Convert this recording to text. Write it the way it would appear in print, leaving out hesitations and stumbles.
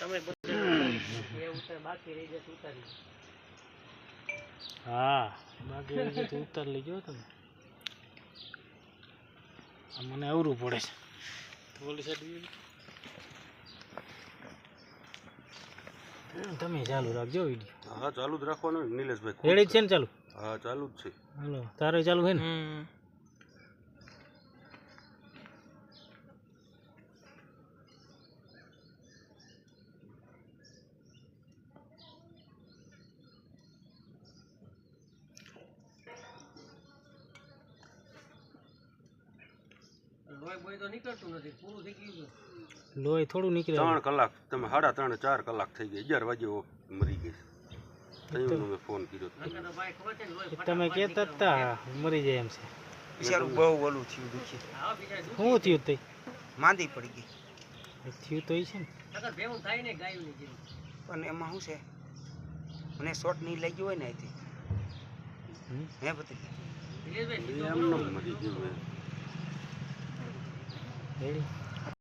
તમે બધું એ ઉતાર બાકી રહી જશે ઉતારી. હા બાકી રહી જશે ઉતાર લેજો તમે. મને અવરું પડે છે તો ઓલી સાઈડ તમે ચાલુ રાખજો વિડીયો. હા ચાલુ જ રાખવાનો નિલેશભાઈ. રેડી છે ને ચાલુ? હા ચાલુ જ છે. હાલો તારે ચાલુ છે ને? લોહી બોય તો નીકળતું નથી, પૂરું થઈ ગયું છે. લોહી થોડું નીકળે. 3 કલાક તમે 3.5 4 કલાક થઈ ગઈ. 11 વાગે મરી ગઈ. તઈને મેં ફોન કર્યો. નકર તો ભાઈ ખબર છે ને લોહી તમે કહેતા હતા મરી જાય એમ છે. બિચારું બહુ ઓલું થયું દુખી. હા બીજા શું થયું તઈ? માંદી પડી ગઈ. થયું તો છે ને. નકર ભેવું થાય ને ગાયું ની જેમ. પણ એમાં શું છે, મને શોટ નહીં લાગ્યું હોય ને અહીંથી હે બધી દિલેશભાઈ એમને મરી ગયું. રેડી